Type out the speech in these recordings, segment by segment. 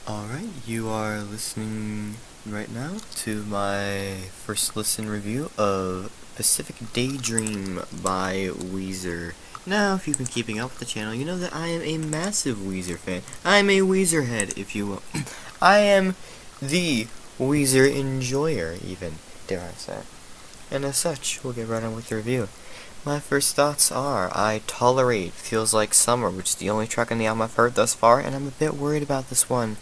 Alright, you are listening right now to my first listen review of Pacific Daydream by Weezer. Now, if you've been keeping up with the channel, you know that I am a massive Weezer fan. I'm a Weezer head, if you will. I am the Weezer enjoyer, even, dare I say. And as such, we'll get right on with the review. My first thoughts are, I tolerate Feels Like Summer, which is the only track on the album I've heard thus far, and I'm a bit worried about this one.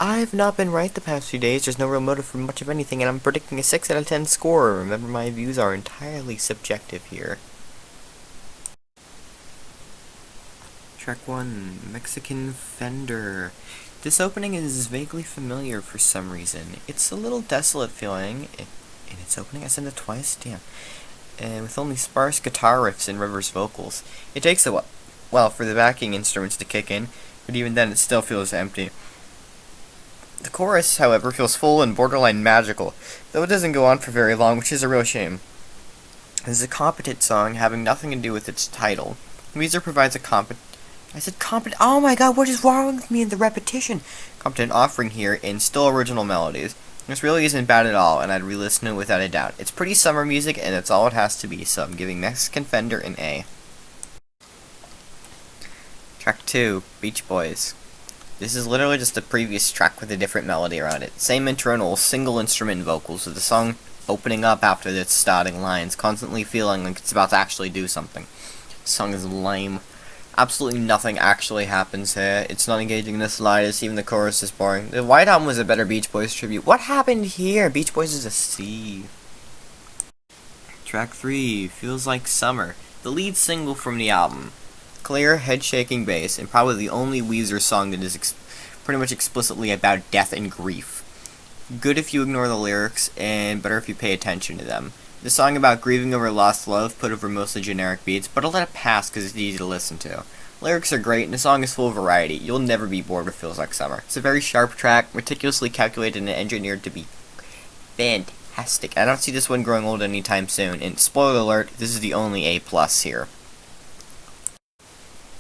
I've not been right the past few days, there's no real motive for much of anything, and I'm predicting a 6 out of 10 score. Remember, my views are entirely subjective here. Track 1, Mexican Fender. This opening is vaguely familiar for some reason. It's a little desolate feeling in its opening. I said it twice? Damn. And with only sparse guitar riffs and Rivers' vocals. It takes a while for the backing instruments to kick in, but even then it still feels empty. The chorus, however, feels full and borderline magical, though it doesn't go on for very long, which is a real shame. This is a competent song having nothing to do with its title. Weezer provides a competent oh my god, what is wrong with me in the repetition? Competent offering here in still original melodies. This really isn't bad at all, and I'd re-listen to it without a doubt. It's pretty summer music, and that's all it has to be, so I'm giving Mexican Fender an A. Track 2, Beach Boys. This is literally just the previous track with a different melody around it. Same internal, single instrument vocals, with the song opening up after its starting lines, constantly feeling like it's about to actually do something. The song is lame. Absolutely nothing actually happens here. It's not engaging in the slightest, even the chorus is boring. The White Album was a better Beach Boys tribute. What happened here? Beach Boys is a C. Track 3, Feels Like Summer. The lead single from the album. Clear, head-shaking bass, and probably the only Weezer song that is pretty much explicitly about death and grief. Good if you ignore the lyrics, and better if you pay attention to them. The song about grieving over lost love, put over mostly generic beats, but I'll let it pass because it's easy to listen to. Lyrics are great, and the song is full of variety. You'll never be bored with Feels Like Summer. It's a very sharp track, meticulously calculated and engineered to be fantastic. I don't see this one growing old anytime soon, and spoiler alert, this is the only A+ here.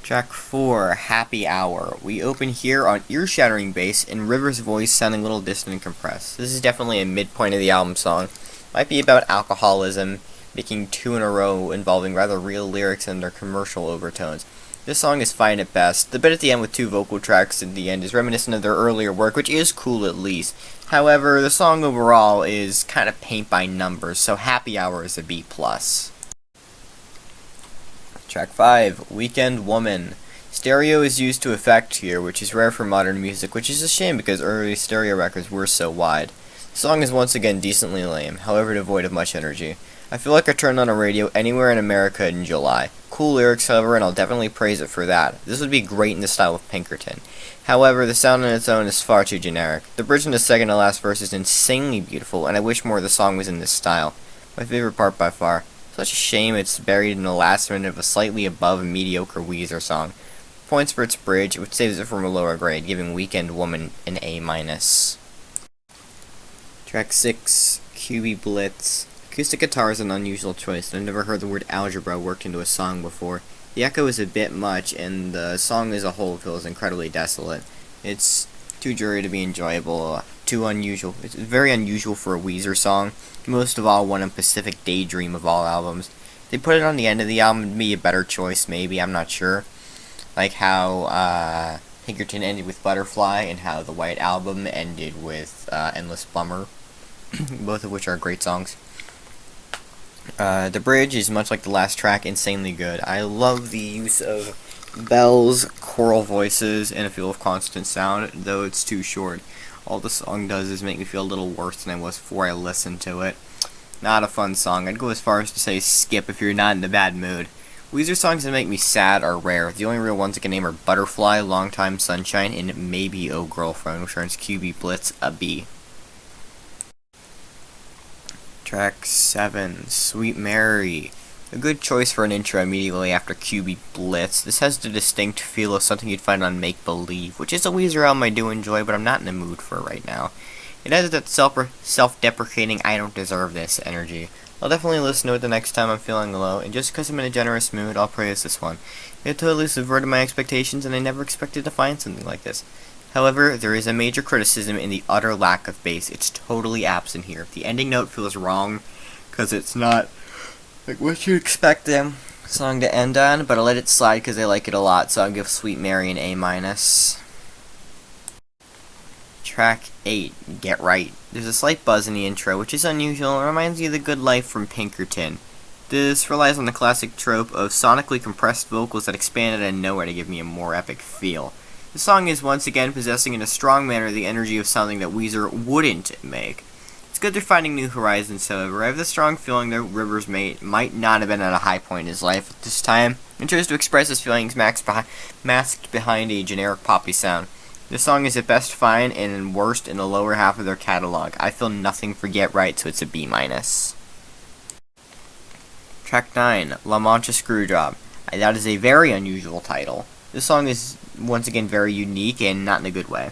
Track 4, Happy Hour. We open here on ear-shattering bass, and Rivers' voice sounding a little distant and compressed. This is definitely a midpoint of the album song. Might be about alcoholism, making 2 in a row involving rather real lyrics and their commercial overtones. This song is fine at best. The bit at the end with 2 vocal tracks at the end is reminiscent of their earlier work, which is cool at least. However, the song overall is kind of paint by numbers, so Happy Hour is a B+. Track 5, Weekend Woman. Stereo is used to effect here, which is rare for modern music, which is a shame because early stereo records were so wide. The song is once again decently lame, however devoid of much energy. I feel like I turned on a radio anywhere in America in July. Cool lyrics, however, and I'll definitely praise it for that. This would be great in the style of Pinkerton. However, the sound on its own is far too generic. The bridge in the second to last verse is insanely beautiful, and I wish more of the song was in this style. My favorite part by far. Such a shame it's buried in the last minute of a slightly above mediocre Weezer song. Points for its bridge, which saves it from a lower grade, giving Weekend Woman an A-. Track 6, QB Blitz. Acoustic guitar is an unusual choice, and I've never heard the word algebra worked into a song before. The echo is a bit much, and the song as a whole feels incredibly desolate. It's too dreary to be enjoyable, too unusual. It's very unusual for a Weezer song, most of all one in Pacific Daydream of all albums. If they put it on the end of the album, it'd be a better choice, maybe, I'm not sure. Like how Pinkerton ended with Butterfly, and how the White Album ended with Endless Bummer. Both of which are great songs. The bridge is much like the last track, insanely good. I love the use of bells, choral voices, and a feel of constant sound, though it's too short. All the song does is make me feel a little worse than I was before I listened to it. Not a fun song. I'd go as far as to say skip if you're not in a bad mood. Weezer songs that make me sad are rare. The only real ones I can name are Butterfly, Long Time Sunshine, and maybe Oh Girlfriend, which earns QB Blitz a B. Track 7, Sweet Mary. A good choice for an intro immediately after QB Blitz. This has the distinct feel of something you'd find on Make Believe, which is a Weezer album I do enjoy, but I'm not in the mood for right now. It has that self-deprecating, I don't deserve this energy. I'll definitely listen to it the next time I'm feeling low, and just because I'm in a generous mood, I'll praise this one. It totally subverted my expectations, and I never expected to find something like this. However, there is a major criticism in the utter lack of bass. It's totally absent here. The ending note feels wrong because it's not like what you'd expect the song to end on, but I'll let it slide because I like it a lot, so I'll give Sweet Mary an A-. Track 8, Get Right. There's a slight buzz in the intro, which is unusual and reminds you of The Good Life from Pinkerton. This relies on the classic trope of sonically compressed vocals that expand out of nowhere to give me a more epic feel. The song is once again possessing in a strong manner the energy of something that Weezer wouldn't make. It's good they're finding new horizons, however. I have the strong feeling that Rivers might not have been at a high point in his life at this time, and chose to express his feelings masked behind a generic poppy sound. This song is at best fine and worst in the lower half of their catalog. I feel nothing for Get Right, so it's a B-. Track 9, La Mancha Screwjob. That is a very unusual title. This song is once again very unique and not in a good way.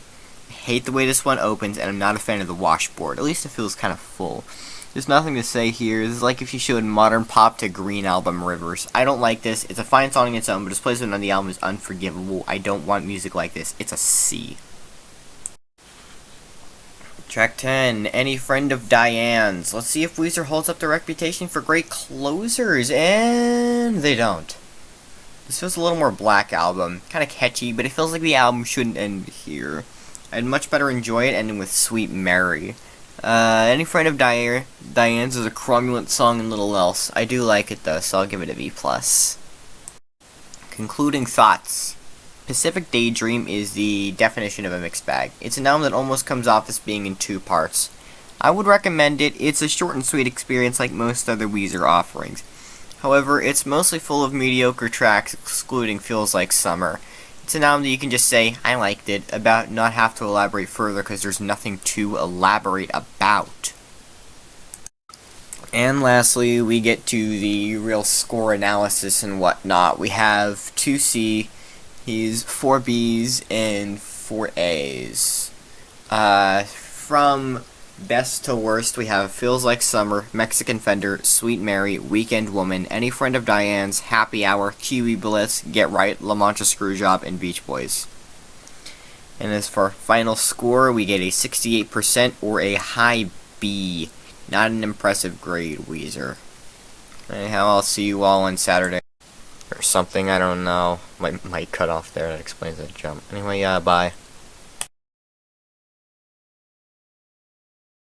I hate the way this one opens, and I'm not a fan of the washboard. At least it feels kind of full. There's nothing to say here. This is like if you showed Modern Pop to Green Album Rivers. I don't like this. It's a fine song on its own, but its placement on the album is unforgivable. I don't want music like this. It's a C. Track 10, Any Friend of Diane's. Let's see if Weezer holds up their reputation for great closers, and they don't. This feels a little more Black Album, kind of catchy, but it feels like the album shouldn't end here. I'd much better enjoy it ending with Sweet Mary. Any Friend of Diane's is a cromulent song and little else. I do like it though, so I'll give it a B+. Concluding thoughts. Pacific Daydream is the definition of a mixed bag. It's an album that almost comes off as being in two parts. I would recommend it. It's a short and sweet experience like most other Weezer offerings. However, it's mostly full of mediocre tracks, excluding Feels Like Summer. It's an album that you can just say, I liked it, about not have to elaborate further because there's nothing to elaborate about. And lastly, we get to the real score analysis and whatnot. We have 2 C, he's 4 Bs, and 4 As. From best to worst, we have Feels Like Summer, Mexican Fender, Sweet Mary, Weekend Woman, Any Friend of Diane's, Happy Hour, Kiwi Blitz, Get Right, La Mancha Screwjob, and Beach Boys. And as for final score, we get a 68% or a high B. Not an impressive grade, Weezer. Anyhow, I'll see you all on Saturday. Or something, I don't know. Might cut off there, that explains that jump. Anyway, bye.